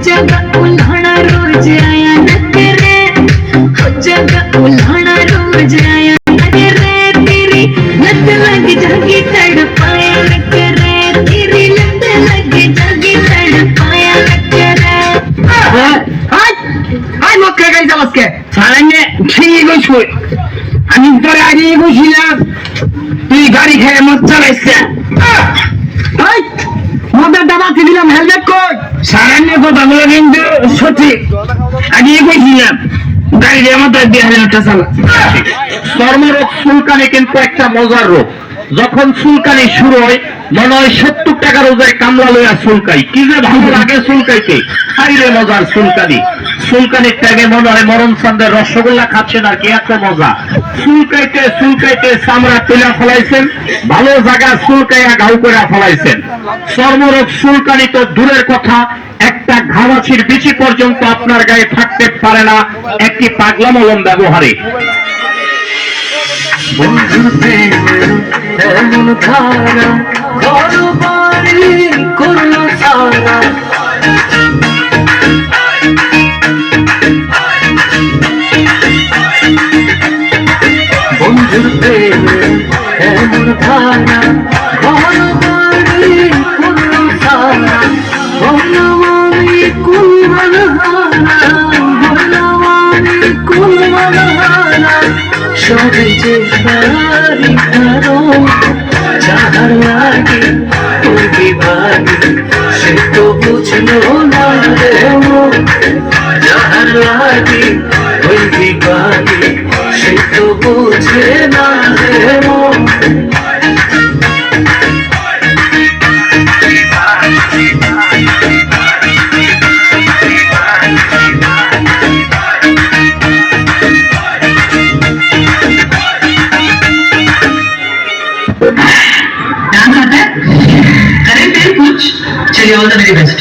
जगह उल्हाना रोज आया न करे, जगह उल्हाना रोज आया न करे, तेरी लत लग जागी तड़पाया न करे, तेरी लत लग जागी तड़पाया न करे। हाय মক্কা গাইছ আজকে সারানে ঠিকই কইছ আমি তোর আগে কইছিলাম তুই গাড়ি খেয়ে মদ চালাইছ হাই মদের দাবা দিলাম হেলমেট কই সারানে কথাগুলো কিন্তু সঠিক আগে কইছিলাম গাড়ি খেয়ে মদ দিয়ে হেলমেটটা চালা চর্মরোগ চুলকানি কিন্তু একটা মজার রোগ যখন চুলকানি শুরু হয় মনে হয় 70 টাকার ওজনে কামলা লইয়া চুলকাই কি যে ভালো লাগে চুলকাইতে হাইরে মজার চুলকানি চুলকানির টাইমে মনে হয় মরণ চাঁদের রসগোল্লা খাচ্ছেন আর কি এত মজা চুলকাইতে চুলকাইতে চামড়া তুলে ফলাইছেন ভালো জায়গা চুলকাইয়া ঘাউ করে ফলাইছেন চর্মরোগ চুলকানি তো দূরের কথা একটা ঘামাচির বিচি পর্যন্ত আপনার গায়ে থাকতে পারে না একটি পাগলা মলম ব্যবহারে এমন ধারা ঘর বাড়ি করলো সারা বন্ধুর প্রেমে এমন ধারা ঘর বাড়ি করলো সারা বললাম আমি কুলমান হারা বললাম আমি কুলমান হারা সবে যে তারি কারণ যাহার লাগে ওই বিভাগে সে তো বুঝলো না রে যাহার লাগে ওই বিভাগে সে তো বুঝে না রে ध्यान आता है करें फिर कुछ चलिए ऑल द वेरी बेस्ट